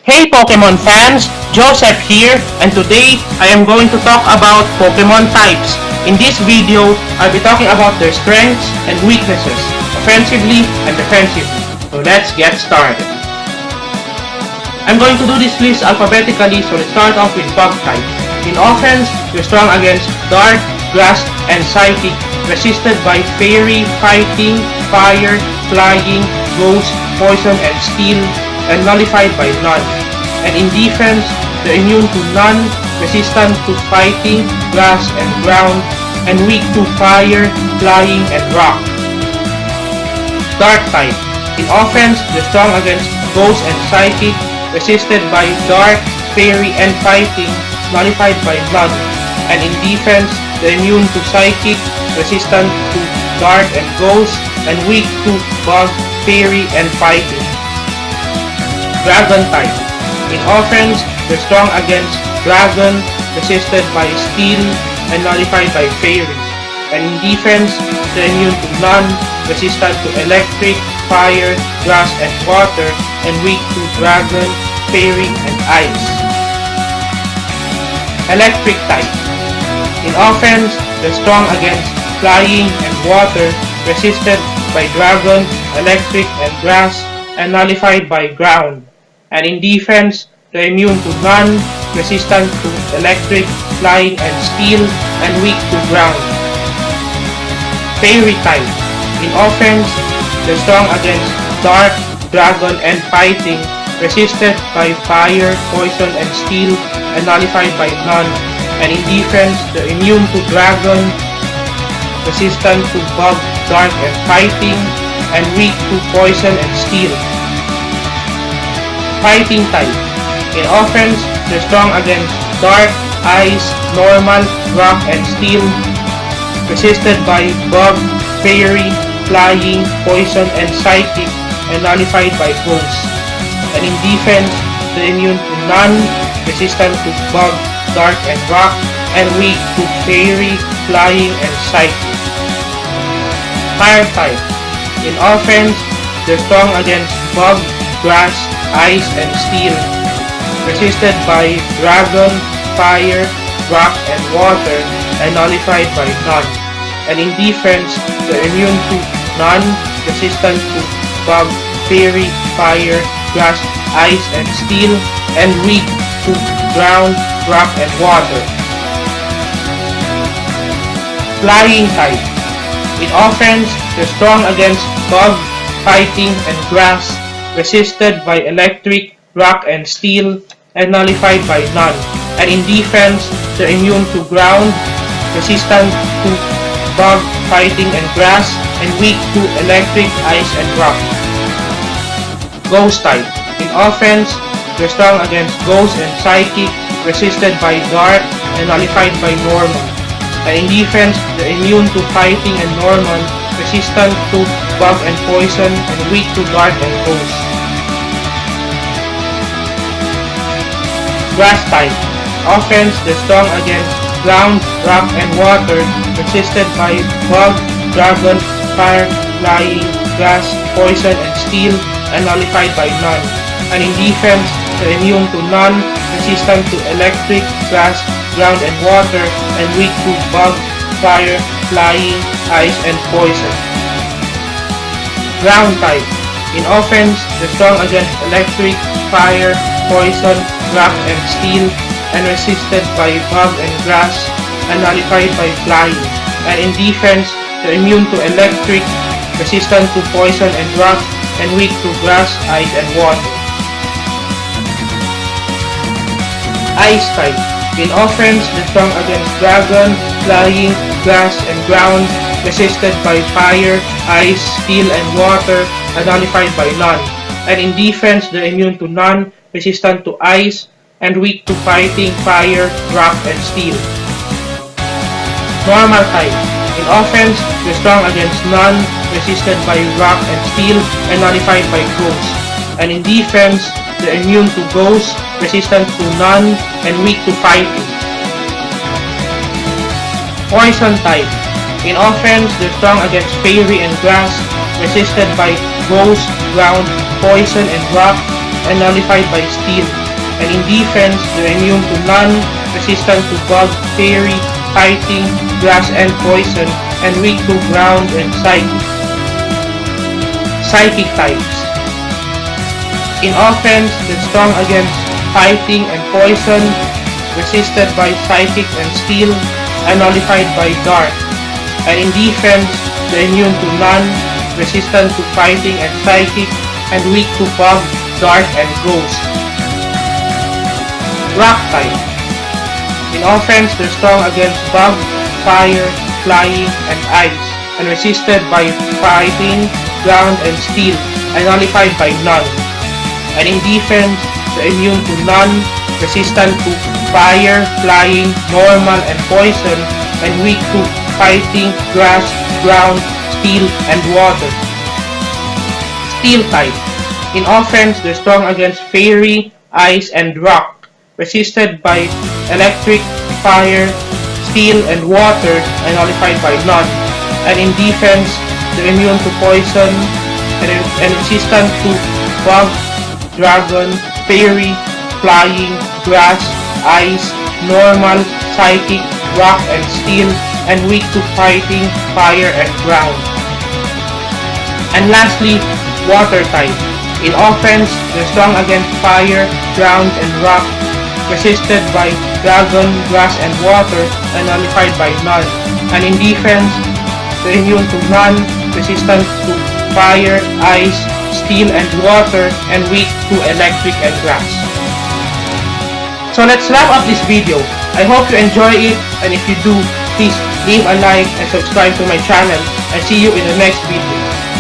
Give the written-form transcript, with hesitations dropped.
Hey Pokemon fans, Joseph here, and today I am going to talk about Pokemon types. In this video, I'll be talking about their strengths and weaknesses, offensively and defensively. So let's get started. I'm going to do this list alphabetically, so let's start off with Bug type. In offense, you're strong against Dark, Grass, and Psychic, resisted by Fairy, Fighting, Fire, Flying, Ghost, Poison, and Steel, and nullified by none. And in defense, they're immune to none, resistant to fighting, grass, and ground, and weak to fire, flying, and rock. Dark type. In offense, they're strong against ghost and psychic, resisted by dark, fairy, and fighting, nullified by none. And in defense, they're immune to psychic, resistant to dark and ghost, and weak to bug, fairy, and fighting. Dragon type. In offense, they're strong against Dragon, resisted by Steel, and nullified by Fairy. And in defense, they're immune to none, resistant to Electric, Fire, Grass, and Water, and weak to Dragon, Fairy, and Ice. Electric type. In offense, they're strong against Flying and Water, resisted by Dragon, Electric, and Grass, and nullified by Ground. And in defense, they're immune to none, resistant to electric, flying, and steel, and weak to ground. Fairy type. In offense, they're strong against dark, dragon, and fighting, resisted by fire, poison, and steel, and nullified by none. And in defense, they're immune to dragon, resistant to bug, dark, and fighting, and weak to poison and steel. Fighting type. In offense, they're strong against dark, ice, normal, rock, and steel, resisted by bug, fairy, flying, poison, and psychic, and nullified by ghost. And in defense, they're immune to none, resistant to bug, dark, and rock, and weak to fairy, flying, and psychic. Fire type. In offense, they're strong against bug, grass, ice, and steel, resisted by dragon, fire, rock, and water, and nullified by none. And in defense, they're immune to none, resistant to bug, fairy, fire, grass, ice, and steel, and weak to ground, rock, and water. Flying type. In offense, they're strong against bug, fighting, and grass, resisted by electric, rock, and steel, and nullified by none. And in defense, they're immune to ground, resistant to bug, fighting, and grass, and weak to electric, ice, and rock. Ghost type. In offense, they're strong against ghost and psychic, resisted by dark, and nullified by normal. And in defense, they're immune to fighting and normal, resistant to bug and poison, and weak to dark and ghost. Grass type. Offense, they're strong against ground, rock, and water, resisted by bug, dragon, fire, flying, grass, poison, and steel, and nullified by none. And in defense, they're immune to none, resistant to electric, grass, ground, and water, and weak to bug, fire, flying, ice, and poison. Ground type. In offense, they're strong against electric, fire, poison, rock, and steel, and resisted by bug and grass, and nullified by flying. And in defense, they're immune to electric, resistant to poison and rock, and weak to grass, ice, and water. Ice type. In offense, they're strong against dragon, flying, grass, and ground, resisted by fire, ice, steel, and water, and nullified by none. And in defense, they're immune to none, resistant to ice, and weak to fighting, fire, rock, and steel. Normal type. In offense, they're strong against none, resisted by rock and steel, and nullified by ghost. And in defense, they're immune to ghost, resistant to none, and weak to fighting. Poison type. In offense, they're strong against fairy and grass, resisted by ghost, ground, poison, and rock, and nullified by steel. And in defense, they're immune to none, resistant to bug, fairy, fighting, grass and poison, and weak to ground and psychic. Psychic types. In offense, they're strong against fighting and poison, resisted by psychic and steel, and nullified by dark. And in defense, they're immune to none, resistant to fighting and psychic, and weak to fog, dark, and ghost. Rock type. In offense, they're strong against bug, fire, flying, and ice, and resisted by fighting, ground, and steel, and nullified by none. And in defense, they're immune to none, resistant to fire, flying, normal, and poison, and weak to fighting, grass, ground, steel, and water. Steel type. In offense, they're strong against fairy, ice, and rock, resisted by electric, fire, steel, and water, and nullified by none. And in defense, they're immune to poison and resistant to fog, dragon, fairy, flying, grass, ice, normal, psychic, rock, and steel, and weak to fighting, fire, and ground. And lastly, water type. In offense, they're strong against fire, ground, and rock, resisted by dragon, grass, and water, and nullified by none. And in defense, they're immune to none, resistant to fire, ice, steel, and water, and weak to electric and grass. So let's wrap up this video. I hope you enjoy it, and if you do, please leave a like and subscribe to my channel, and see you in the next video.